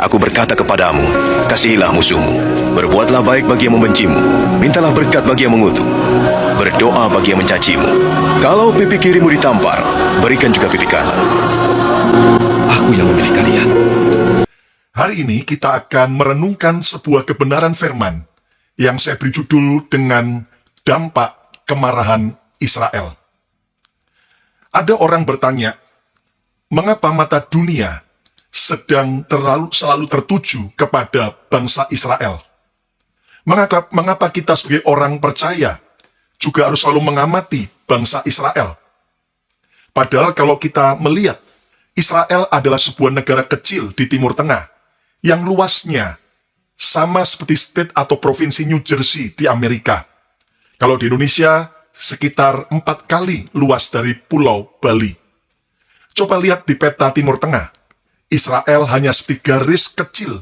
Aku berkata kepadamu, kasihilah musuhmu, berbuatlah baik bagi yang membencimu, mintalah berkat bagi yang mengutuk, berdoa bagi yang mencacimu. Kalau pipi kirimu ditampar, berikan juga pipi kanan. Aku yang memilih kalian. Hari ini kita akan merenungkan sebuah kebenaran firman yang saya beri judul dengan dampak kemarahan Israel. Ada orang bertanya, mengapa mata dunia sedang selalu tertuju kepada bangsa Israel? Mengapa kita sebagai orang percaya juga harus selalu mengamati bangsa Israel? Padahal kalau kita melihat, Israel adalah sebuah negara kecil di Timur Tengah, yang luasnya sama seperti state atau provinsi New Jersey di Amerika. Kalau di Indonesia, sekitar 4 kali luas dari Pulau Bali. Coba lihat di peta Timur Tengah, Israel hanya seperti garis kecil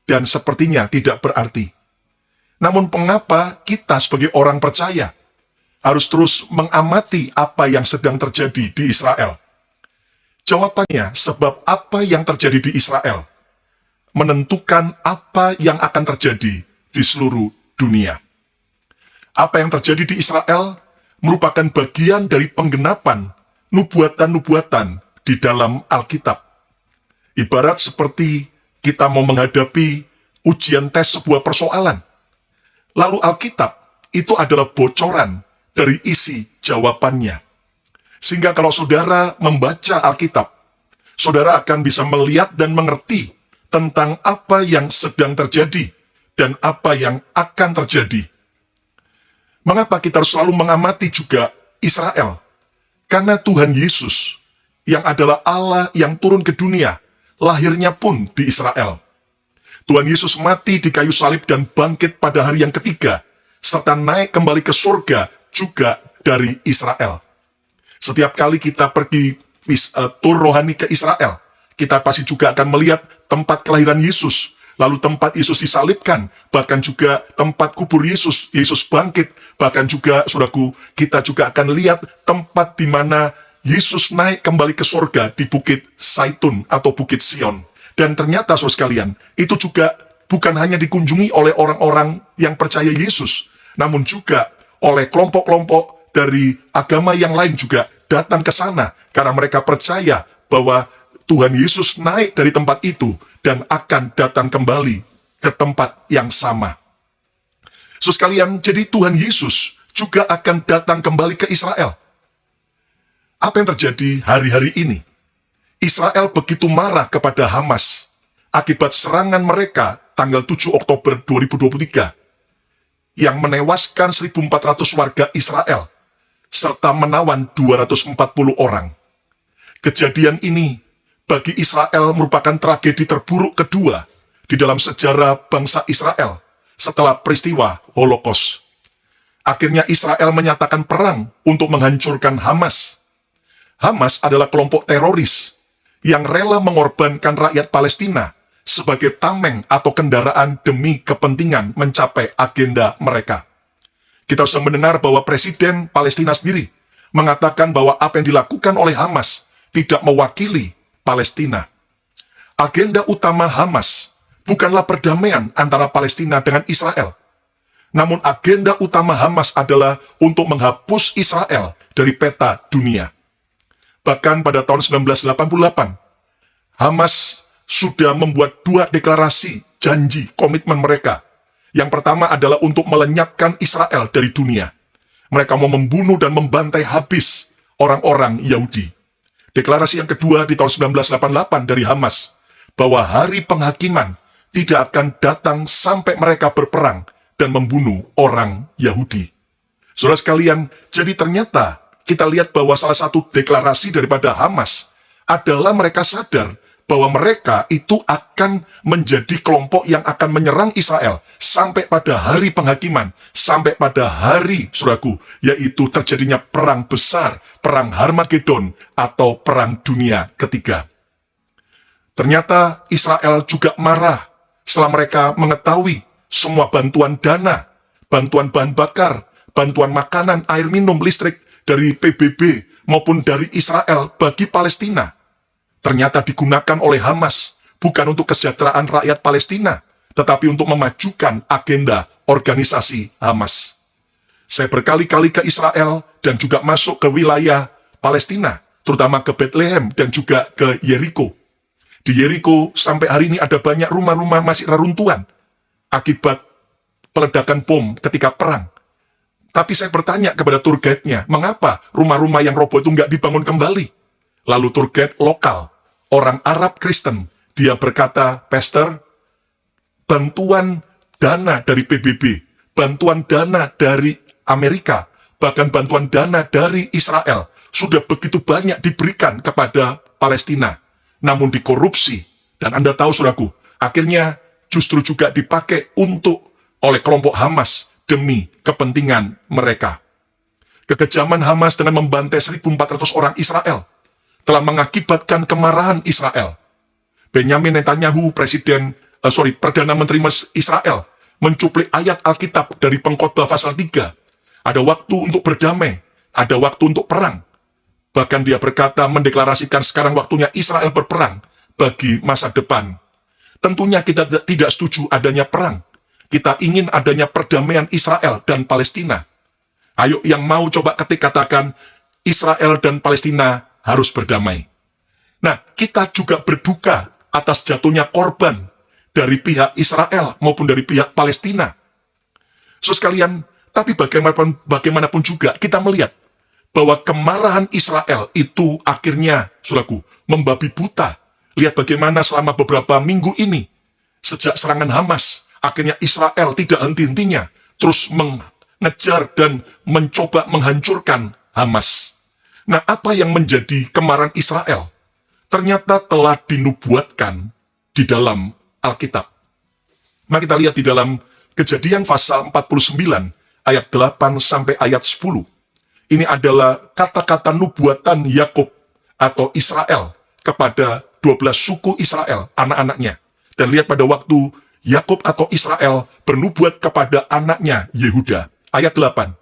dan sepertinya tidak berarti. Namun mengapa kita sebagai orang percaya harus terus mengamati apa yang sedang terjadi di Israel? Jawabannya, sebab apa yang terjadi di Israel menentukan apa yang akan terjadi di seluruh dunia. Apa yang terjadi di Israel merupakan bagian dari penggenapan nubuatan-nubuatan di dalam Alkitab. Ibarat seperti kita mau menghadapi ujian tes sebuah persoalan. Lalu Alkitab itu adalah bocoran dari isi jawabannya. Sehingga kalau saudara membaca Alkitab, saudara akan bisa melihat dan mengerti tentang apa yang sedang terjadi dan apa yang akan terjadi. Mengapa kita harus selalu mengamati juga Israel? Karena Tuhan Yesus, yang adalah Allah yang turun ke dunia, lahirnya pun di Israel. Tuhan Yesus mati di kayu salib dan bangkit pada hari yang ketiga, serta naik kembali ke surga juga dari Israel. Setiap kali kita pergi tur rohani ke Israel, kita pasti juga akan melihat tempat kelahiran Yesus, lalu tempat Yesus disalibkan, bahkan juga tempat kubur Yesus, Yesus bangkit, bahkan juga, saudaraku, kita juga akan lihat tempat di mana Yesus naik kembali ke surga di Bukit Zaitun atau Bukit Sion. Dan ternyata, saudara sekalian, itu juga bukan hanya dikunjungi oleh orang-orang yang percaya Yesus, namun juga oleh kelompok-kelompok dari agama yang lain juga datang ke sana, karena mereka percaya bahwa Tuhan Yesus naik dari tempat itu dan akan datang kembali ke tempat yang sama. Saudara sekalian, jadi Tuhan Yesus juga akan datang kembali ke Israel. Apa yang terjadi hari-hari ini? Israel begitu marah kepada Hamas akibat serangan mereka tanggal 7 Oktober 2023 yang menewaskan 1.400 warga Israel serta menawan 240 orang. Kejadian ini bagi Israel merupakan tragedi terburuk kedua di dalam sejarah bangsa Israel setelah peristiwa Holocaust. Akhirnya Israel menyatakan perang untuk menghancurkan Hamas. Hamas adalah kelompok teroris yang rela mengorbankan rakyat Palestina sebagai tameng atau kendaraan demi kepentingan mencapai agenda mereka. Kita sudah mendengar bahwa Presiden Palestina sendiri mengatakan bahwa apa yang dilakukan oleh Hamas tidak mewakili Palestina. Agenda utama Hamas bukanlah perdamaian antara Palestina dengan Israel. Namun agenda utama Hamas adalah untuk menghapus Israel dari peta dunia. Bahkan pada tahun 1988, Hamas sudah membuat 2 deklarasi janji komitmen mereka. Yang pertama adalah untuk melenyapkan Israel dari dunia. Mereka mau membunuh dan membantai habis orang-orang Yahudi. Deklarasi yang kedua di tahun 1988 dari Hamas, bahwa hari penghakiman tidak akan datang sampai mereka berperang dan membunuh orang Yahudi. Saudara sekalian, jadi ternyata kita lihat bahwa salah satu deklarasi daripada Hamas adalah mereka sadar bahwa mereka itu akan menjadi kelompok yang akan menyerang Israel sampai pada hari penghakiman, sampai pada hari, saudaraku, yaitu terjadinya perang besar, perang Harmagedon atau perang dunia ketiga. Ternyata Israel juga marah setelah mereka mengetahui semua bantuan dana, bantuan bahan bakar, bantuan makanan, air minum, listrik dari PBB maupun dari Israel bagi Palestina ternyata digunakan oleh Hamas bukan untuk kesejahteraan rakyat Palestina, tetapi untuk memajukan agenda organisasi Hamas. Saya berkali-kali ke Israel dan juga masuk ke wilayah Palestina, terutama ke Bethlehem dan juga ke Yeriko. Di Yeriko sampai hari ini ada banyak rumah-rumah masih reruntuhan akibat peledakan bom ketika perang. Tapi saya bertanya kepada tour guide-nya, mengapa rumah-rumah yang roboh itu nggak dibangun kembali? Lalu tour guide lokal, orang Arab Kristen, dia berkata, Pastor, bantuan dana dari PBB, bantuan dana dari Amerika, bahkan bantuan dana dari Israel, sudah begitu banyak diberikan kepada Palestina, namun dikorupsi. Dan Anda tahu, saudaraku, akhirnya justru juga dipakai oleh kelompok Hamas demi kepentingan mereka. Kekejaman Hamas dengan membantai 1.400 orang Israel telah mengakibatkan kemarahan Israel. Benyamin Netanyahu, Perdana Menteri Israel, mencuplik ayat Alkitab dari Pengkhotbah pasal 3. Ada waktu untuk berdamai, ada waktu untuk perang. Bahkan dia berkata, mendeklarasikan sekarang waktunya Israel berperang bagi masa depan. Tentunya kita tidak setuju adanya perang. Kita ingin adanya perdamaian Israel dan Palestina. Ayo yang mau coba katakan, Israel dan Palestina harus berdamai. Nah, kita juga berduka atas jatuhnya korban dari pihak Israel maupun dari pihak Palestina. So sekalian, tapi bagaimanapun juga kita melihat bahwa kemarahan Israel itu akhirnya, saudaraku, membabi buta. Lihat bagaimana selama beberapa minggu ini, sejak serangan Hamas, akhirnya Israel tidak henti-hentinya terus mengejar dan mencoba menghancurkan Hamas. Nah, apa yang menjadi kemarahan Israel? Ternyata telah dinubuatkan di dalam Alkitab. Mari kita lihat di dalam Kejadian pasal 49 ayat 8 sampai ayat 10. Ini adalah kata-kata nubuatan Yakub atau Israel kepada 12 suku Israel, anak-anaknya. Dan lihat pada waktu Yakub atau Israel bernubuat kepada anaknya Yehuda. Ayat 8.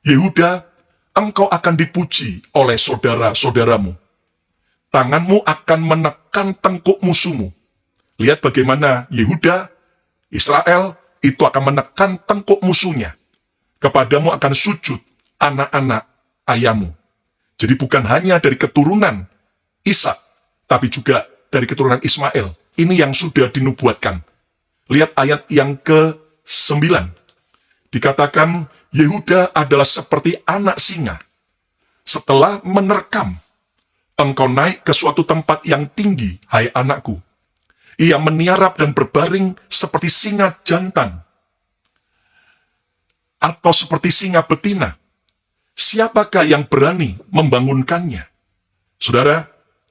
Yehuda, engkau akan dipuji oleh saudara-saudaramu. Tanganmu akan menekan tengkuk musuhmu. Lihat bagaimana Yehuda, Israel, itu akan menekan tengkuk musuhnya. Kepadamu akan sujud anak-anak ayahmu. Jadi bukan hanya dari keturunan Ishak, tapi juga dari keturunan Ismail. Ini yang sudah dinubuatkan. Lihat ayat yang ke-9. Dikatakan, Yehuda adalah seperti anak singa. Setelah menerkam, engkau naik ke suatu tempat yang tinggi, hai anakku. Ia meniarap dan berbaring seperti singa jantan, atau seperti singa betina. Siapakah yang berani membangunkannya? Saudara,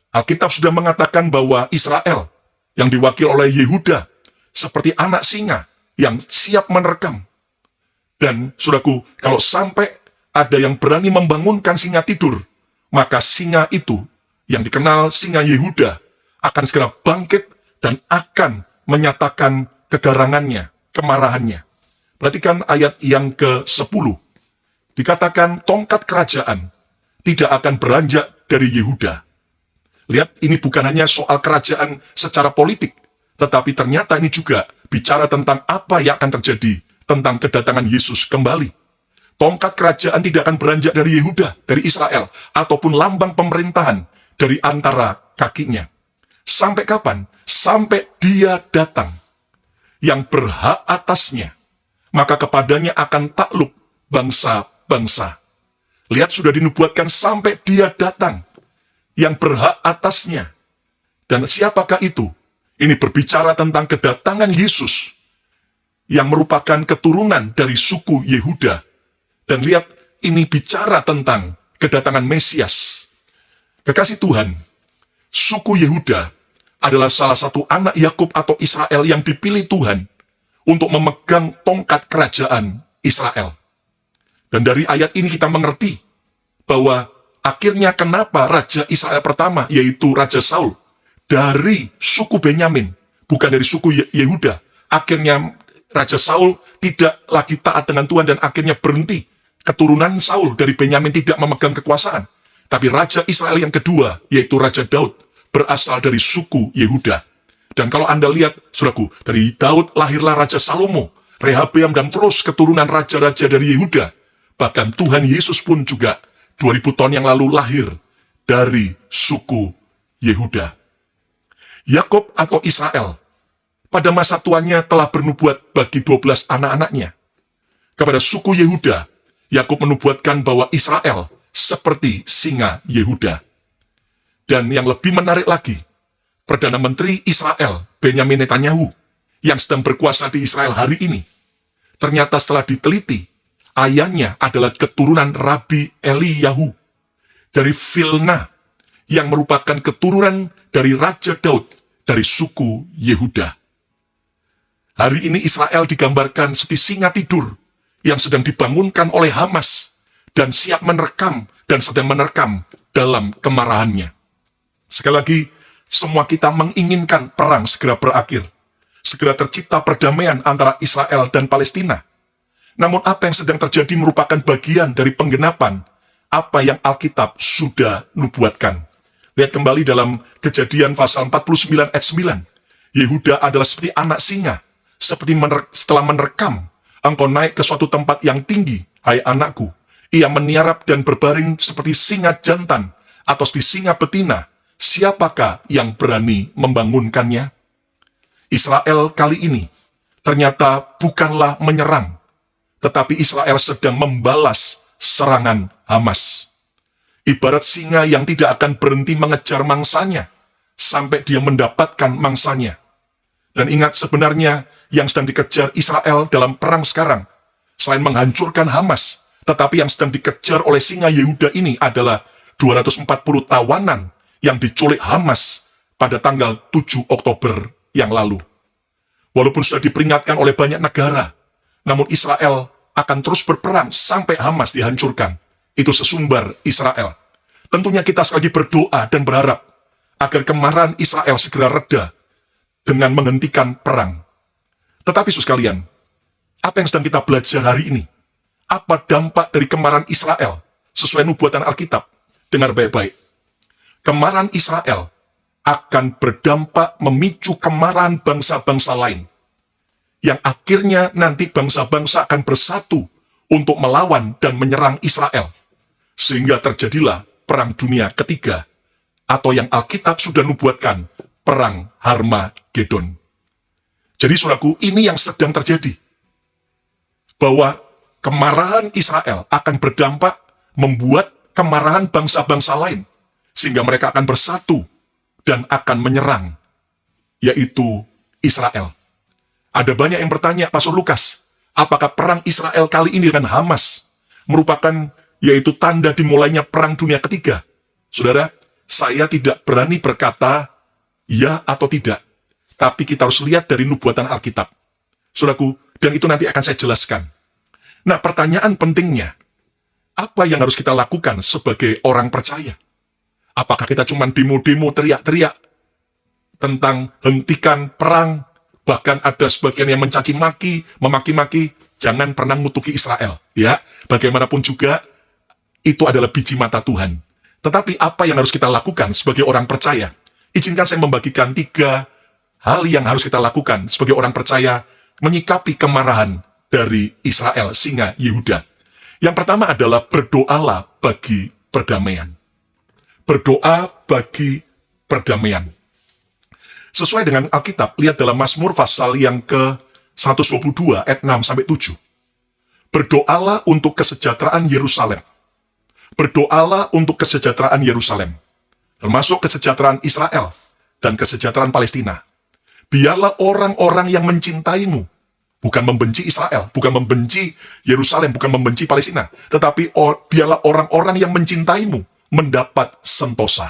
Alkitab sudah mengatakan bahwa Israel, yang diwakil oleh Yehuda, seperti anak singa yang siap menerkam. Dan, saudaraku, kalau sampai ada yang berani membangunkan singa tidur, maka singa itu, yang dikenal singa Yehuda, akan segera bangkit dan akan menyatakan kegarangannya, kemarahannya. Perhatikan ayat yang ke-10. Dikatakan tongkat kerajaan tidak akan beranjak dari Yehuda. Lihat, ini bukan hanya soal kerajaan secara politik, tetapi ternyata ini juga bicara tentang apa yang akan terjadi tentang kedatangan Yesus kembali. Tongkat kerajaan tidak akan beranjak dari Yehuda, dari Israel, ataupun lambang pemerintahan dari antara kakinya. Sampai kapan? Sampai dia datang. Yang berhak atasnya, maka kepadanya akan takluk bangsa-bangsa. Lihat, sudah dinubuatkan sampai dia datang. Yang berhak atasnya. Dan siapakah itu? Ini berbicara tentang kedatangan Yesus, yang merupakan keturunan dari suku Yehuda. Dan lihat, ini bicara tentang kedatangan Mesias. Kekasih Tuhan, suku Yehuda adalah salah satu anak Yakub atau Israel yang dipilih Tuhan untuk memegang tongkat kerajaan Israel. Dan dari ayat ini kita mengerti bahwa akhirnya kenapa Raja Israel pertama, yaitu Raja Saul, dari suku Benyamin, bukan dari suku Yehuda. Akhirnya Raja Saul tidak lagi taat dengan Tuhan dan akhirnya berhenti. Keturunan Saul dari Benyamin tidak memegang kekuasaan. Tapi Raja Israel yang kedua, yaitu Raja Daud, berasal dari suku Yehuda. Dan kalau Anda lihat, saudaraku, dari Daud lahirlah Raja Salomo, Rehabeam, dan terus keturunan raja-raja dari Yehuda. Bahkan Tuhan Yesus pun juga 2000 tahun yang lalu lahir dari suku Yehuda. Yakub atau Israel pada masa tuanya telah bernubuat bagi 12 anak-anaknya. Kepada suku Yehuda, Yakub menubuatkan bahwa Israel seperti singa Yehuda. Dan yang lebih menarik lagi, Perdana Menteri Israel, Benyamin Netanyahu, yang sedang berkuasa di Israel hari ini, ternyata setelah diteliti, ayahnya adalah keturunan Rabi Eliyahu dari Vilna, yang merupakan keturunan dari Raja Daud dari suku Yehuda. Hari ini Israel digambarkan seperti singa tidur yang sedang dibangunkan oleh Hamas dan siap menerkam dan sedang menerkam dalam kemarahannya. Sekali lagi, semua kita menginginkan perang segera berakhir, segera tercipta perdamaian antara Israel dan Palestina. Namun apa yang sedang terjadi merupakan bagian dari penggenapan apa yang Alkitab sudah nubuatkan. Lihat kembali dalam Kejadian pasal 49 ayat 9. Yehuda adalah seperti anak singa, seperti setelah menerkam, engkau naik ke suatu tempat yang tinggi, hai anakku. Ia meniarap dan berbaring seperti singa jantan, atau seperti singa betina. Siapakah yang berani membangunkannya? Israel kali ini ternyata bukanlah menyerang, tetapi Israel sedang membalas serangan Hamas. Ibarat singa yang tidak akan berhenti mengejar mangsanya, sampai dia mendapatkan mangsanya. Dan ingat, sebenarnya yang sedang dikejar Israel dalam perang sekarang, selain menghancurkan Hamas, tetapi yang sedang dikejar oleh singa Yehuda ini adalah 240 tawanan yang diculik Hamas pada tanggal 7 Oktober yang lalu. Walaupun sudah diperingatkan oleh banyak negara, namun Israel akan terus berperang sampai Hamas dihancurkan. Itu sesumbar Israel. Tentunya kita sekali lagi berdoa dan berharap agar kemarahan Israel segera reda dengan menghentikan perang. Tetapi saudara sekalian, apa yang sedang kita belajar hari ini? Apa dampak dari kemarahan Israel sesuai nubuatan Alkitab? Dengar baik-baik. Kemarahan Israel akan berdampak memicu kemarahan bangsa-bangsa lain, yang akhirnya nanti bangsa-bangsa akan bersatu untuk melawan dan menyerang Israel. Sehingga terjadilah Perang Dunia Ketiga, atau yang Alkitab sudah nubuatkan, Perang Harmagedon. Jadi saudaraku, ini yang sedang terjadi. Bahwa kemarahan Israel akan berdampak membuat kemarahan bangsa-bangsa lain, sehingga mereka akan bersatu dan akan menyerang, yaitu Israel. Ada banyak yang bertanya, Pastor Lukas, apakah perang Israel kali ini dengan Hamas merupakan yaitu tanda dimulainya Perang Dunia Ketiga? Saudara, saya tidak berani berkata ya atau tidak, tapi kita harus lihat dari nubuatan Alkitab. Saudaraku, dan itu nanti akan saya jelaskan. Nah, pertanyaan pentingnya, apa yang harus kita lakukan sebagai orang percaya? Apakah kita cuma demo-demo, teriak-teriak tentang hentikan perang, bahkan ada sebagian yang mencaci maki, memaki-maki, jangan pernah mengutuki Israel. Ya, bagaimanapun juga, itu adalah biji mata Tuhan. Tetapi apa yang harus kita lakukan sebagai orang percaya? Izinkan saya membagikan 3 hal yang harus kita lakukan sebagai orang percaya menyikapi kemarahan dari Israel, singa Yehuda. Yang pertama adalah berdoalah bagi perdamaian. Berdoa bagi perdamaian. Sesuai dengan Alkitab, lihat dalam Mazmur pasal yang ke-122 ayat 6-7. Berdoalah untuk kesejahteraan Yerusalem. Berdoalah untuk kesejahteraan Yerusalem, termasuk kesejahteraan Israel dan kesejahteraan Palestina. Biarlah orang-orang yang mencintaimu, bukan membenci Israel, bukan membenci Yerusalem, bukan membenci Palestina, tetapi biarlah orang-orang yang mencintaimu mendapat sentosa.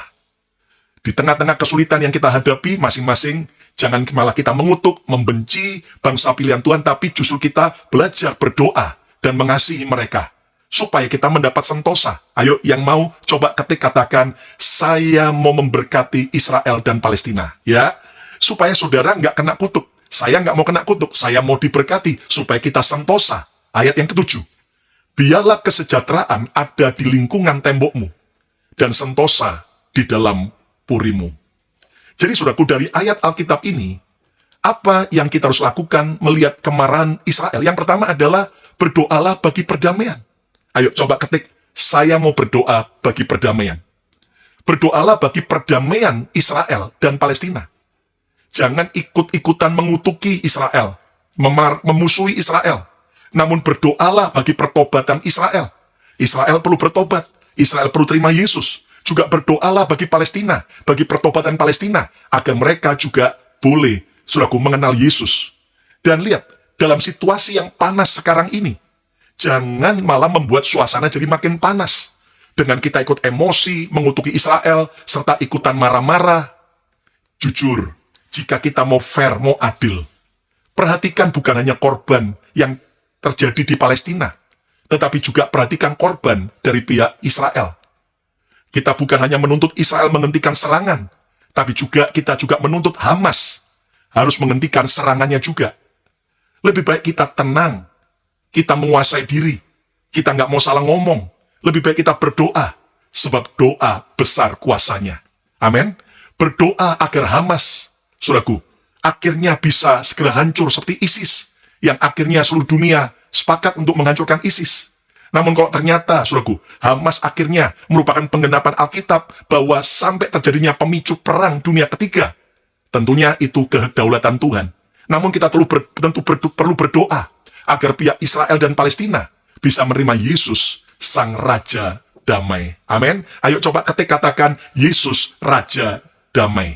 Di tengah-tengah kesulitan yang kita hadapi masing-masing, jangan malah kita mengutuk, membenci bangsa pilihan Tuhan, tapi justru kita belajar berdoa dan mengasihi mereka, supaya kita mendapat sentosa. Ayo, yang mau coba katakan, saya mau memberkati Israel dan Palestina. Ya, supaya saudara nggak kena kutuk. Saya nggak mau kena kutuk, saya mau diberkati, supaya kita sentosa. Ayat yang ke-7. Biarlah kesejahteraan ada di lingkungan tembokmu, dan sentosa di dalam purimu. Jadi saudaraku, dari ayat Alkitab ini, apa yang kita harus lakukan melihat kemarahan Israel? Yang pertama adalah berdoalah bagi perdamaian. Ayo coba ketik, saya mau berdoa bagi perdamaian. Berdoalah bagi perdamaian Israel dan Palestina. Jangan ikut-ikutan mengutuki Israel, memusuhi Israel. Namun berdoalah bagi pertobatan Israel. Israel perlu bertobat. Israel perlu terima Yesus. Juga berdoalah bagi Palestina, bagi pertobatan Palestina, agar mereka juga boleh, saudaraku, mengenal Yesus. Dan lihat, dalam situasi yang panas sekarang ini, jangan malah membuat suasana jadi makin panas. Dengan kita ikut emosi, mengutuki Israel, serta ikutan marah-marah. Jujur, jika kita mau fair, mau adil, perhatikan bukan hanya korban yang terjadi di Palestina, tetapi juga perhatikan korban dari pihak Israel. Kita bukan hanya menuntut Israel menghentikan serangan, tapi kita juga menuntut Hamas harus menghentikan serangannya juga. Lebih baik kita tenang, kita menguasai diri, kita nggak mau salah ngomong. Lebih baik kita berdoa, sebab doa besar kuasanya. Amin. Berdoa agar Hamas, saudaraku, akhirnya bisa segera hancur seperti ISIS, yang akhirnya seluruh dunia sepakat untuk menghancurkan ISIS. Namun kalau ternyata, saudaraku, Hamas akhirnya merupakan penggenapan Alkitab bahwa sampai terjadinya pemicu perang dunia ketiga, tentunya itu kedaulatan Tuhan. Namun kita perlu berdoa agar pihak Israel dan Palestina bisa menerima Yesus, Sang Raja Damai. Amin. Ayo coba katakan, Yesus Raja Damai.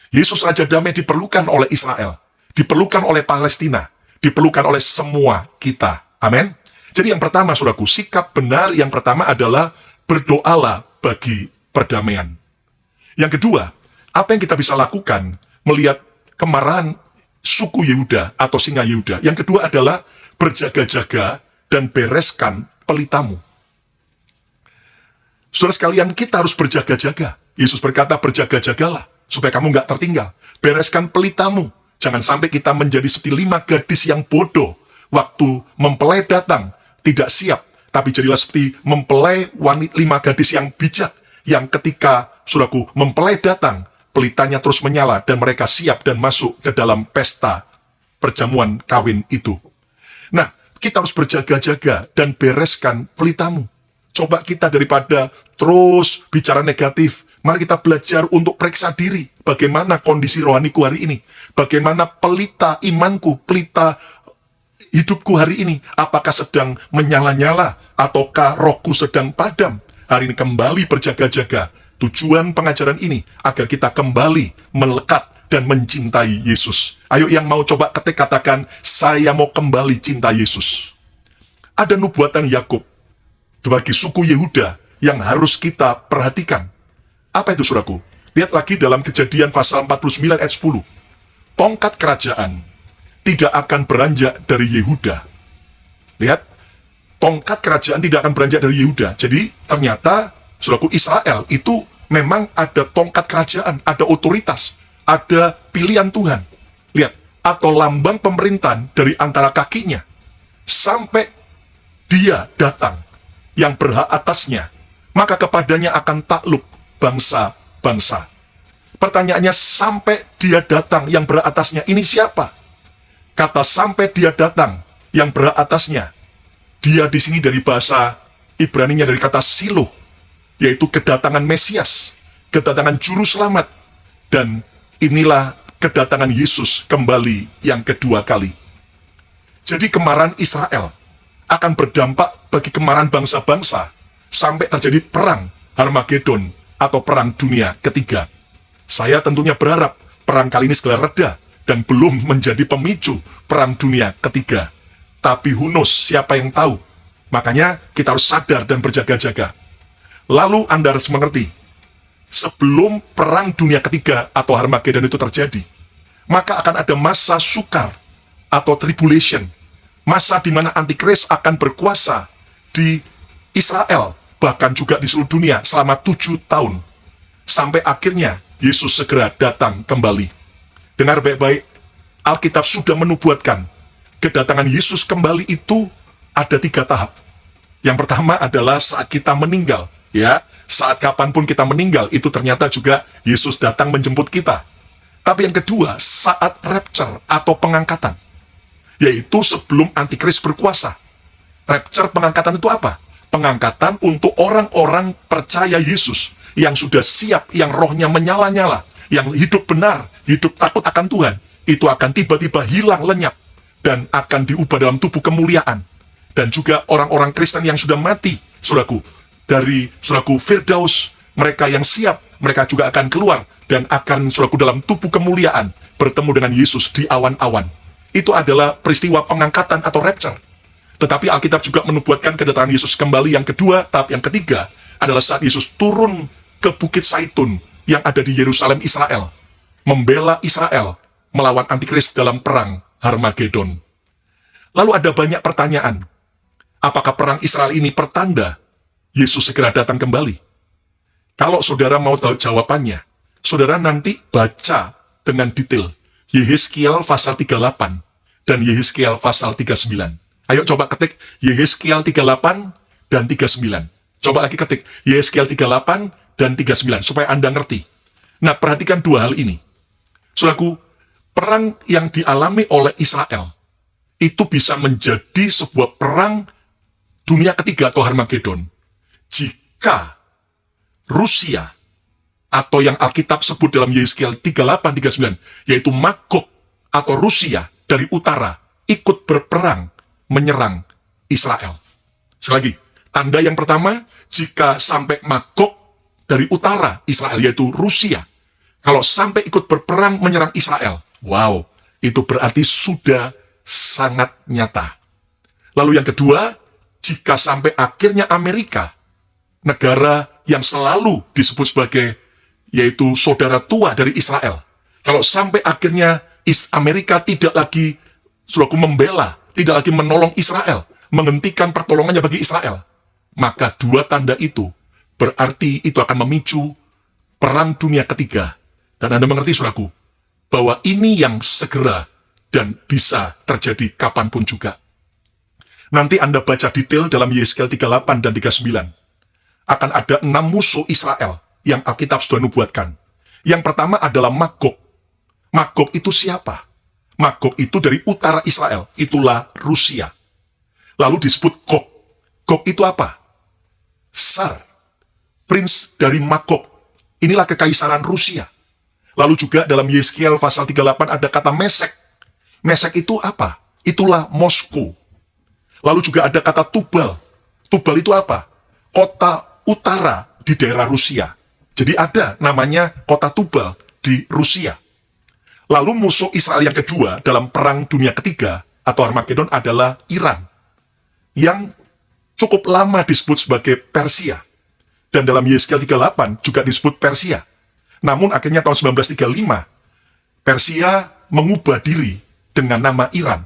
Yesus Raja Damai diperlukan oleh Israel, diperlukan oleh Palestina, diperlukan oleh semua kita. Amin. Jadi yang pertama, saudaraku, sikap benar yang pertama adalah berdoalah bagi perdamaian. Yang kedua, apa yang kita bisa lakukan melihat kemarahan suku Yehuda atau singa Yehuda? Yang kedua adalah berjaga-jaga dan bereskan pelitamu. Saudara sekalian, kita harus berjaga-jaga. Yesus berkata, berjaga-jagalah, supaya kamu nggak tertinggal. Bereskan pelitamu. Jangan sampai kita menjadi seperti 5 gadis yang bodoh. Waktu mempelai datang, tidak siap, tapi jadilah seperti mempelai 5 gadis yang bijak, yang ketika, saudaraku, mempelai datang, pelitanya terus menyala, dan mereka siap dan masuk ke dalam pesta perjamuan kawin itu. Nah, kita harus berjaga-jaga dan bereskan pelitamu. Coba kita daripada terus bicara negatif, mari kita belajar untuk periksa diri. Bagaimana kondisi rohaniku hari ini? Bagaimana pelita imanku, pelita hidupku hari ini, apakah sedang menyala-nyala, ataukah rohku sedang padam? Hari ini kembali berjaga-jaga. Tujuan pengajaran ini, agar kita kembali melekat dan mencintai Yesus. Ayo yang mau coba katakan, saya mau kembali cinta Yesus. Ada nubuatan Yakub bagi suku Yehuda yang harus kita perhatikan. Apa itu, saudaraku? Lihat lagi dalam Kejadian pasal 49 ayat 10. Tongkat kerajaan tidak akan beranjak dari Yehuda. Lihat, tongkat kerajaan tidak akan beranjak dari Yehuda. Jadi, ternyata, saudaraku, Israel itu memang ada tongkat kerajaan, ada otoritas, ada pilihan Tuhan. Lihat, atau lambang pemerintahan dari antara kakinya, sampai dia datang, yang berhak atasnya, maka kepadanya akan takluk bangsa-bangsa. Pertanyaannya, sampai dia datang yang berhak atasnya, ini siapa? Kata sampai dia datang yang berhak atasnya, dia di sini dari bahasa Ibraninya dari kata siloh, yaitu kedatangan Mesias, kedatangan Juru Selamat, dan inilah kedatangan Yesus kembali yang kedua kali. Jadi kemarahan Israel akan berdampak bagi kemarahan bangsa-bangsa sampai terjadi perang Harmagedon atau perang dunia ketiga. Saya tentunya berharap perang kali ini segera reda dan belum menjadi pemicu perang dunia ketiga. Tapi who knows, siapa yang tahu? Makanya kita harus sadar dan berjaga-jaga. Lalu Anda harus mengerti, sebelum perang dunia ketiga atau Harmagedon itu terjadi, maka akan ada masa sukar atau tribulation, masa di mana Antikris akan berkuasa di Israel, bahkan juga di seluruh dunia selama 7 tahun. Sampai akhirnya Yesus segera datang kembali. Dengar baik-baik, Alkitab sudah menubuatkan, kedatangan Yesus kembali itu ada 3 tahap. Yang pertama adalah saat kita meninggal. Ya, saat kapanpun kita meninggal, itu ternyata juga Yesus datang menjemput kita. Tapi yang kedua, saat rapture atau pengangkatan, yaitu sebelum antikris berkuasa. Rapture, pengangkatan itu apa? Pengangkatan untuk orang-orang percaya Yesus yang sudah siap, yang rohnya menyala-nyala, yang hidup benar, hidup takut akan Tuhan, itu akan tiba-tiba hilang lenyap dan akan diubah dalam tubuh kemuliaan. Dan juga orang-orang Kristen yang sudah mati, saudaraku, dari saudaraku Firdaus, mereka yang siap, mereka juga akan keluar dan akan saudaraku dalam tubuh kemuliaan bertemu dengan Yesus di awan-awan. Itu adalah peristiwa pengangkatan atau rapture. Tetapi Alkitab juga menubuatkan kedatangan Yesus kembali yang kedua, tahap yang ketiga, adalah saat Yesus turun ke Bukit Zaitun yang ada di Yerusalem, Israel, membela Israel melawan Antikris dalam perang Harmagedon. Lalu ada banyak pertanyaan. Apakah perang Israel ini pertanda Yesus segera datang kembali? Kalau saudara mau tahu jawabannya, saudara nanti baca dengan detail Yehezkiel pasal 38 dan Yehezkiel pasal 39. Ayo coba ketik Yehezkiel 38 dan 39. Coba lagi ketik Yehezkiel 38 dan 39 supaya Anda ngerti. Nah, perhatikan dua hal ini. Saudaraku, perang yang dialami oleh Israel itu bisa menjadi sebuah perang dunia ketiga atau Harmagedon jika Rusia atau yang Alkitab sebut dalam Yehezkiel 38-39, yaitu Magog atau Rusia dari utara ikut berperang menyerang Israel. Sekali lagi, tanda yang pertama, jika sampai Magog dari utara Israel, yaitu Rusia, kalau sampai ikut berperang menyerang Israel, wow, itu berarti sudah sangat nyata. Lalu yang kedua, jika sampai akhirnya Amerika, negara yang selalu disebut sebagai yaitu saudara tua dari Israel, kalau sampai akhirnya Amerika tidak lagi selalu membela, tidak lagi menolong Israel, menghentikan pertolongannya bagi Israel, maka dua tanda itu berarti itu akan memicu perang dunia ketiga. Dan Anda mengerti, saudaraku, bahwa ini yang segera dan bisa terjadi kapanpun juga. Nanti Anda baca detail dalam Yehezkiel 38 dan 39. Akan ada 6 musuh Israel yang Alkitab sudah nubuatkan. Yang pertama adalah Magog. Magog itu siapa? Magog itu dari utara Israel, itulah Rusia. Lalu disebut Gog. Gog itu apa? Tsar, prince dari Magog. Inilah kekaisaran Rusia. Lalu juga dalam Yehezkiel pasal 38 ada kata Mesek. Mesek itu apa? Itulah Moskow. Lalu juga ada kata Tubal. Tubal itu apa? Kota utara di daerah Rusia. Jadi ada namanya kota Tubal di Rusia. Lalu musuh Israel yang kedua dalam perang dunia ketiga atau Harmagedon adalah Iran, yang cukup lama disebut sebagai Persia. Dan dalam Yehezkiel 38 juga disebut Persia. Namun akhirnya tahun 1935, Persia mengubah diri dengan nama Iran.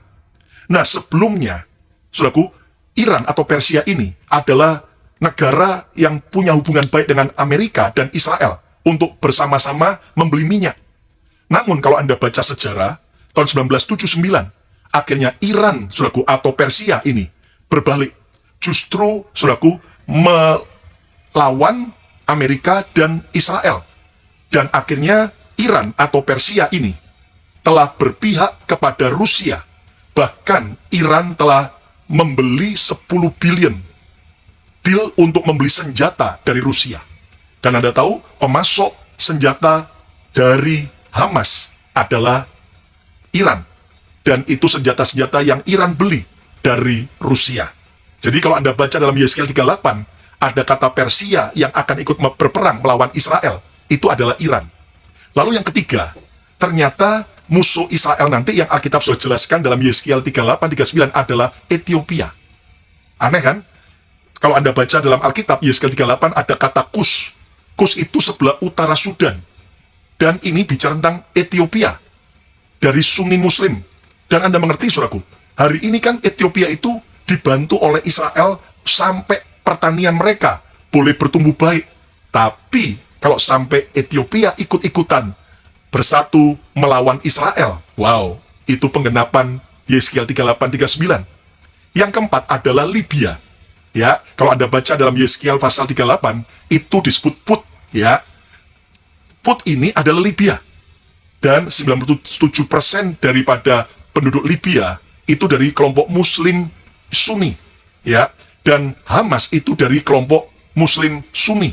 Nah, sebelumnya, saudaraku, Iran atau Persia ini adalah negara yang punya hubungan baik dengan Amerika dan Israel untuk bersama-sama membeli minyak. Namun kalau Anda baca sejarah, tahun 1979, akhirnya Iran, saudaraku, atau Persia ini berbalik. Justru, saudaraku, melawan Amerika dan Israel. Dan akhirnya Iran atau Persia ini telah berpihak kepada Rusia. Bahkan Iran telah membeli 10 billion deal untuk membeli senjata dari Rusia. Dan Anda tahu, pemasok senjata dari Hamas adalah Iran. Dan itu senjata-senjata yang Iran beli dari Rusia. Jadi kalau Anda baca dalam Yehezkiel 38, ada kata Persia yang akan ikut berperang melawan Israel. Itu adalah Iran. Lalu yang ketiga, ternyata musuh Israel nanti yang Alkitab sudah jelaskan dalam Yehezkiel 38-39 adalah Ethiopia. Aneh kan? Kalau Anda baca dalam Alkitab, Yehezkiel 38 ada kata Kus. Kus itu sebelah utara Sudan. Dan ini bicara tentang Ethiopia. Dari Sunni Muslim. Dan Anda mengerti, saudaraku, hari ini kan Ethiopia itu dibantu oleh Israel sampai pertanian mereka boleh bertumbuh baik. Tapi, kalau sampai Ethiopia ikut-ikutan bersatu melawan Israel, wow, itu penggenapan Yehezkiel 38-39. Yang keempat adalah Libya. Ya, kalau Anda baca dalam Yehezkiel pasal 38, itu disebut Put, ya. Put ini adalah Libya. Dan 97% daripada penduduk Libya itu dari kelompok Muslim Sunni, ya. Dan Hamas itu dari kelompok Muslim Sunni.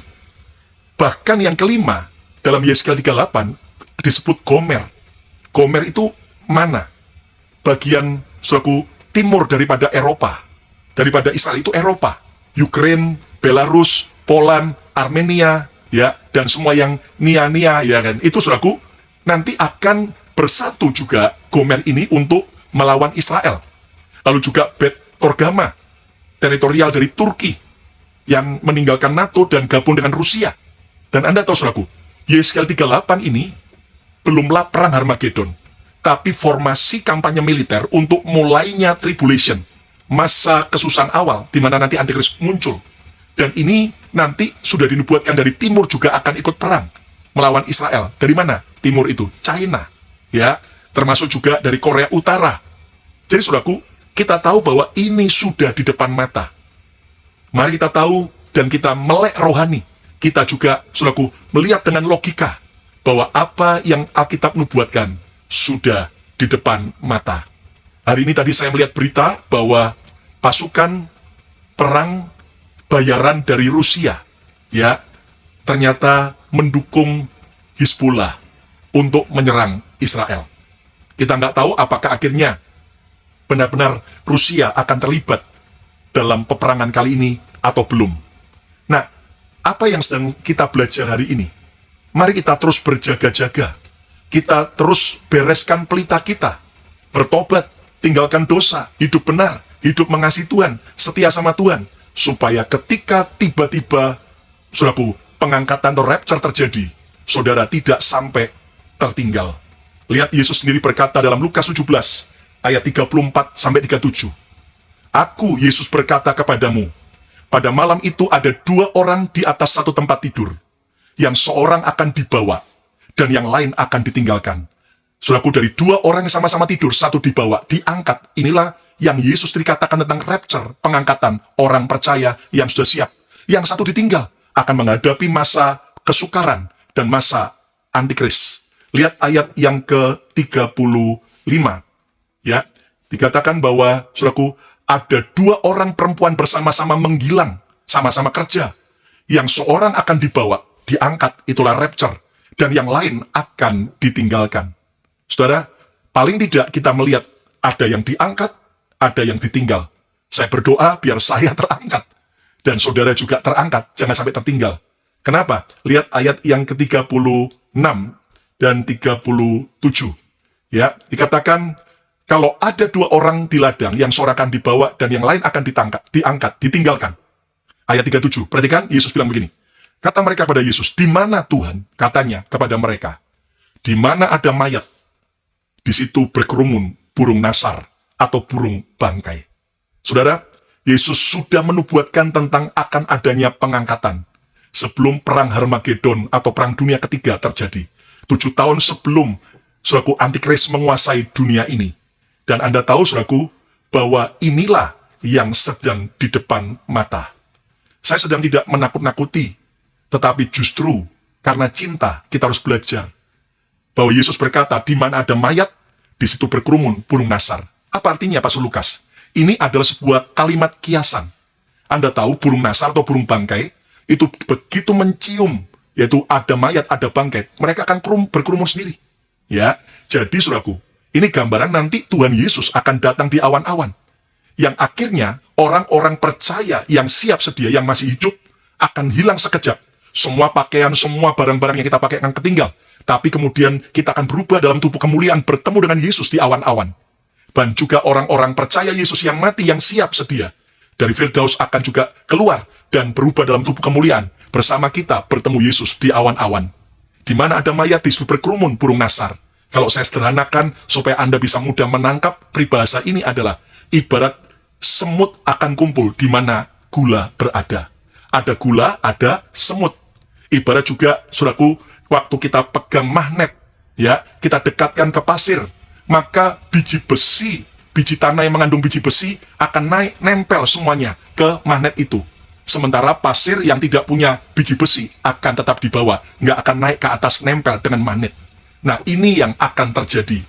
Bahkan yang kelima, dalam Yeskel 38 disebut Gomer. Gomer itu mana? Bagian saudaraku timur daripada Eropa. Daripada Israel itu Eropa. Ukraine, Belarus, Poland, Armenia, ya, dan semua yang Nia-Nia, ya kan. Itu saudaraku nanti akan bersatu juga Gomer ini untuk melawan Israel. Lalu juga Bet Torgama, teritorial dari Turki, yang meninggalkan NATO dan gabung dengan Rusia. Dan Anda tahu saudaraku, Yeskel 38 ini belumlah perang Harmagedon, tapi formasi kampanye militer untuk mulainya tribulation, masa kesusahan awal, di mana nanti Antikris muncul. Dan ini nanti sudah dinubuatkan dari timur juga akan ikut perang melawan Israel. Dari mana? Timur itu China, ya, termasuk juga dari Korea Utara. Jadi saudaraku, kita tahu bahwa ini sudah di depan mata. Mari kita tahu dan kita melek rohani. Kita juga, saudaraku, melihat dengan logika bahwa apa yang Alkitab nubuatkan sudah di depan mata. Hari ini tadi saya melihat berita bahwa pasukan perang bayaran dari Rusia, ya, ternyata mendukung Hizbullah untuk menyerang Israel. Kita nggak tahu apakah akhirnya benar-benar Rusia akan terlibat dalam peperangan kali ini atau belum. Nah, apa yang sedang kita belajar hari ini? Mari kita terus berjaga-jaga. Kita terus bereskan pelita kita. Bertobat, tinggalkan dosa, hidup benar, hidup mengasihi Tuhan, setia sama Tuhan. Supaya ketika tiba-tiba, saudaraku, pengangkatan atau rapture terjadi, saudara tidak sampai tertinggal. Lihat Yesus sendiri berkata dalam Lukas 17, ayat 34 sampai 37. Aku, Yesus berkata kepadamu, pada malam itu ada 2 orang di atas satu tempat tidur, yang seorang akan dibawa, dan yang lain akan ditinggalkan. Saudaraku, dari 2 orang yang sama-sama tidur, satu dibawa, diangkat. Inilah yang Yesus dikatakan tentang rapture, pengangkatan orang percaya yang sudah siap. Yang satu ditinggal, akan menghadapi masa kesukaran dan masa antikris. Lihat ayat yang ke-35. Ya, dikatakan bahwa, saudaraku, ada 2 orang perempuan bersama-sama menggilang, sama-sama kerja. Yang seorang akan dibawa, diangkat, itulah rapture. Dan yang lain akan ditinggalkan. Saudara, paling tidak kita melihat ada yang diangkat, ada yang ditinggal. Saya berdoa biar saya terangkat. Dan saudara juga terangkat, jangan sampai tertinggal. Kenapa? Lihat ayat yang ke-36 dan 37. Ya, dikatakan, kalau ada 2 orang di ladang, yang seorang akan dibawa dan yang lain akan diangkat, ditinggalkan. Ayat 37, perhatikan, Yesus bilang begini. Kata mereka kepada Yesus, di mana Tuhan? Katanya kepada mereka, di mana ada mayat, di situ berkerumun burung nasar atau burung bangkai. Saudara, Yesus sudah menubuatkan tentang akan adanya pengangkatan sebelum perang Harmagedon atau perang dunia ketiga terjadi. 7 tahun sebelum, saudaraku, Antikris menguasai dunia ini. Dan Anda tahu, saudaraku, bahwa inilah yang sedang di depan mata. Saya sedang tidak menakut-nakuti, tetapi justru karena cinta kita harus belajar bahwa Yesus berkata, di mana ada mayat, di situ berkerumun burung nasar. Apa artinya, Pastor Lukas? Ini adalah sebuah kalimat kiasan. Anda tahu burung nasar atau burung bangkai, itu begitu mencium, yaitu ada mayat, ada bangkai, mereka akan berkerumun sendiri. Ya, jadi saudaraku, ini gambaran nanti Tuhan Yesus akan datang di awan-awan. Yang akhirnya orang-orang percaya yang siap sedia, yang masih hidup, akan hilang sekejap. Semua pakaian, semua barang-barang yang kita pakai akan ketinggal. Tapi kemudian kita akan berubah dalam tubuh kemuliaan, bertemu dengan Yesus di awan-awan. Dan juga orang-orang percaya Yesus yang mati, yang siap sedia, dari Firdaus akan juga keluar dan berubah dalam tubuh kemuliaan. Bersama kita bertemu Yesus di awan-awan. Di mana ada mayat, di situ berkerumun burung nasar. Kalau saya sederhanakan, supaya Anda bisa mudah menangkap, peribahasa ini adalah ibarat semut akan kumpul di mana gula berada. Ada gula, ada semut. Ibarat juga, saudaraku, waktu kita pegang magnet, ya, kita dekatkan ke pasir, maka biji besi, biji tanah yang mengandung biji besi akan naik, nempel semuanya ke magnet itu. Sementara pasir yang tidak punya biji besi akan tetap di bawah, nggak akan naik ke atas, nempel dengan magnet. Nah, ini yang akan terjadi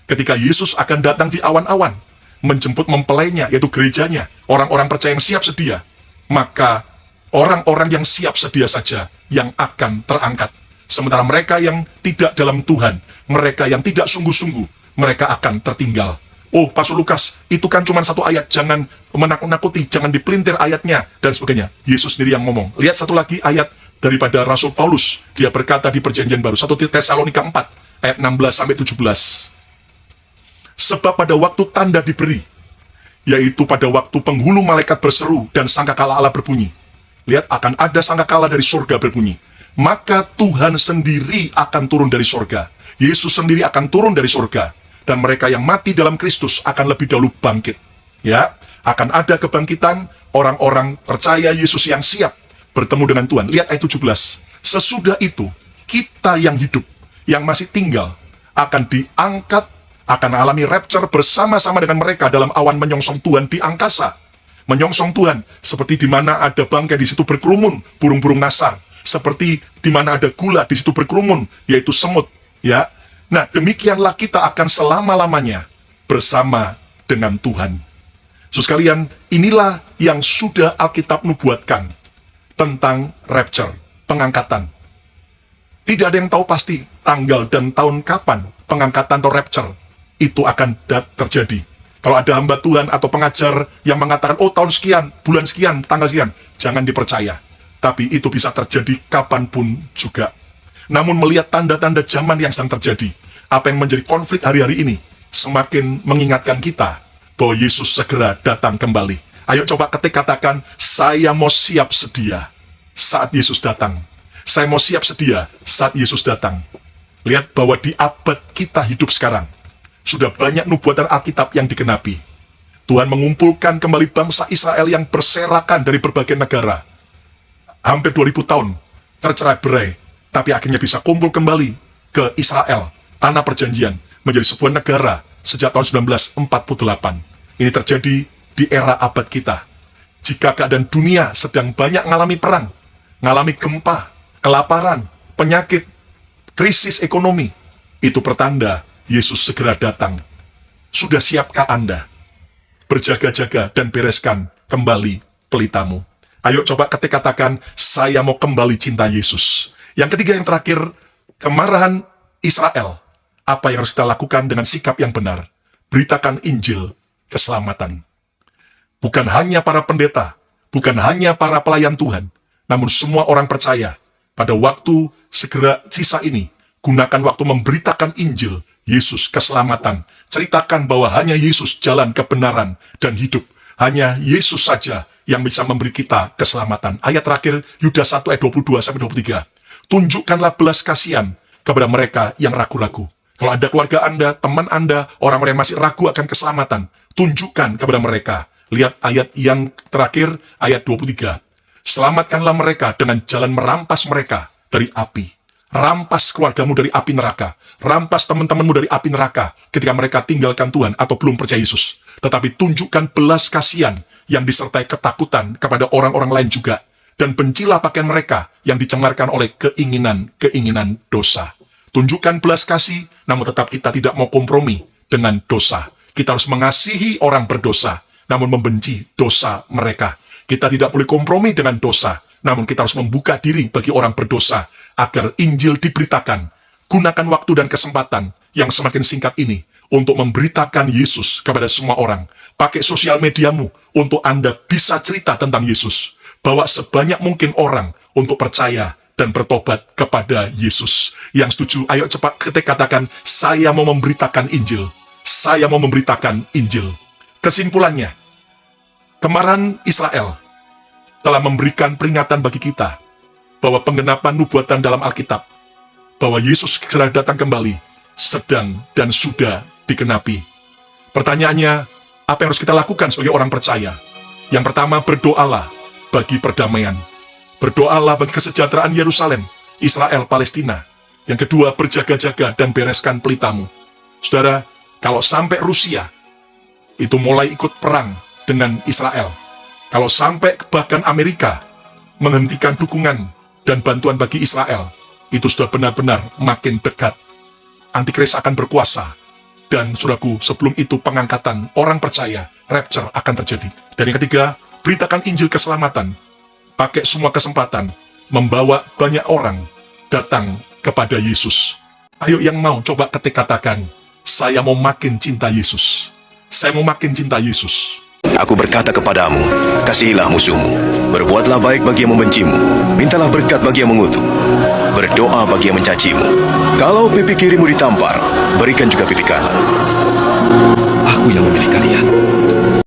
ketika Yesus akan datang di awan-awan, menjemput mempelainya, yaitu gerejanya, orang-orang percaya yang siap sedia. Maka orang-orang yang siap sedia saja yang akan terangkat. Sementara mereka yang tidak dalam Tuhan, mereka yang tidak sungguh-sungguh, mereka akan tertinggal. Oh, Pastor Lukas, itu kan cuma satu ayat, jangan menakut-nakuti, jangan dipelintir ayatnya, dan sebagainya. Yesus sendiri yang ngomong. Lihat satu lagi ayat daripada Rasul Paulus. Dia berkata di Perjanjian Baru, 1 Tesalonika 4, ayat 16-17. Sebab pada waktu tanda diberi, yaitu pada waktu penghulu malaikat berseru dan sangkakala Allah berbunyi. Lihat, akan ada sangkakala dari surga berbunyi. Maka Tuhan sendiri akan turun dari surga. Yesus sendiri akan turun dari surga. Dan mereka yang mati dalam Kristus akan lebih dahulu bangkit. Ya, akan ada kebangkitan orang-orang percaya Yesus yang siap bertemu dengan Tuhan. Lihat ayat 17. Sesudah itu, kita yang hidup, yang masih tinggal, akan diangkat, akan alami rapture bersama-sama dengan mereka dalam awan menyongsong Tuhan di angkasa. Menyongsong Tuhan, seperti di mana ada bangkai di situ berkerumun, burung-burung nasar. Seperti di mana ada gula di situ berkerumun, yaitu semut. Ya, nah, demikianlah kita akan selama-lamanya bersama dengan Tuhan. Saudara sekalian, inilah yang sudah Alkitab nubuatkan tentang rapture, pengangkatan. Tidak ada yang tahu pasti tanggal dan tahun kapan pengangkatan atau rapture itu akan terjadi. Kalau ada hamba Tuhan atau pengajar yang mengatakan, oh tahun sekian, bulan sekian, tanggal sekian, jangan dipercaya. Tapi itu bisa terjadi kapanpun juga. Namun melihat tanda-tanda zaman yang sedang terjadi, apa yang menjadi konflik hari-hari ini, semakin mengingatkan kita bahwa Yesus segera datang kembali. Ayo coba katakan, saya mau siap sedia saat Yesus datang. Saya mau siap sedia saat Yesus datang. Lihat bahwa di abad kita hidup sekarang, sudah banyak nubuatan Alkitab yang digenapi. Tuhan mengumpulkan kembali bangsa Israel yang berserakan dari berbagai negara. Hampir 2000 tahun tercerai-berai, tapi akhirnya bisa kumpul kembali ke Israel, tanah perjanjian, menjadi sebuah negara sejak tahun 1948. Ini terjadi di era abad kita. Jika keadaan dunia sedang banyak mengalami perang, mengalami gempa, kelaparan, penyakit, krisis ekonomi, itu pertanda Yesus segera datang. Sudah siapkah Anda? Berjaga-jaga dan bereskan kembali pelitamu. Ayo coba katakan, saya mau kembali cinta Yesus. Yang ketiga, yang terakhir, kemarahan Israel. Apa yang harus kita lakukan dengan sikap yang benar? Beritakan Injil keselamatan. Bukan hanya para pendeta, bukan hanya para pelayan Tuhan, namun semua orang percaya. Pada waktu segera sisa ini, gunakan waktu memberitakan Injil, Yesus keselamatan. Ceritakan bahwa hanya Yesus jalan kebenaran dan hidup. Hanya Yesus saja yang bisa memberi kita keselamatan. Ayat terakhir, Yudas 1 ayat 22-23. Tunjukkanlah belas kasihan kepada mereka yang ragu-ragu. Kalau ada keluarga Anda, teman Anda, orang-orang yang masih ragu akan keselamatan, tunjukkan kepada mereka. Lihat ayat yang terakhir, ayat 23. Selamatkanlah mereka dengan jalan merampas mereka dari api. Rampas keluargamu dari api neraka. Rampas teman-temanmu dari api neraka ketika mereka tinggalkan Tuhan atau belum percaya Yesus. Tetapi tunjukkan belas kasihan yang disertai ketakutan kepada orang-orang lain juga. Dan bencilah pakaian mereka yang dicemarkan oleh keinginan-keinginan dosa. Tunjukkan belas kasih, namun tetap kita tidak mau kompromi dengan dosa. Kita harus mengasihi orang berdosa, namun membenci dosa mereka. Kita tidak boleh kompromi dengan dosa, namun kita harus membuka diri bagi orang berdosa, agar Injil diberitakan. Gunakan waktu dan kesempatan yang semakin singkat ini untuk memberitakan Yesus kepada semua orang. Pakai sosial mediamu untuk Anda bisa cerita tentang Yesus. Bawa sebanyak mungkin orang untuk percaya dan bertobat kepada Yesus. Yang setuju, ayo cepat katakan, saya mau memberitakan Injil. Saya mau memberitakan Injil. Kesimpulannya, kemarahan Israel telah memberikan peringatan bagi kita bahwa penggenapan nubuatan dalam Alkitab, bahwa Yesus segera datang kembali, sedang dan sudah digenapi. Pertanyaannya, apa yang harus kita lakukan sebagai orang percaya? Yang pertama, berdoalah bagi perdamaian. Berdoalah bagi kesejahteraan Yerusalem, Israel, Palestina. Yang kedua, berjaga-jaga dan bereskan pelitamu. Saudara, kalau sampai Rusia itu mulai ikut perang dengan Israel, kalau sampai bahkan Amerika menghentikan dukungan dan bantuan bagi Israel, itu sudah benar-benar makin dekat Antikris akan berkuasa. Dan saudaraku, sebelum itu pengangkatan orang percaya, rapture akan terjadi. Dan yang ketiga, beritakan Injil keselamatan. Pakai semua kesempatan, membawa banyak orang datang kepada Yesus. Ayo yang mau, coba ketik katakan, saya mau makin cinta Yesus. Saya mau makin cinta Yesus. Aku berkata kepadamu, kasihilah musuhmu, berbuatlah baik bagi yang membencimu, mintalah berkat bagi yang mengutuk, berdoa bagi yang mencacimu. Kalau pipi kirimu ditampar, berikan juga pipi kanan. Aku yang memilih kalian.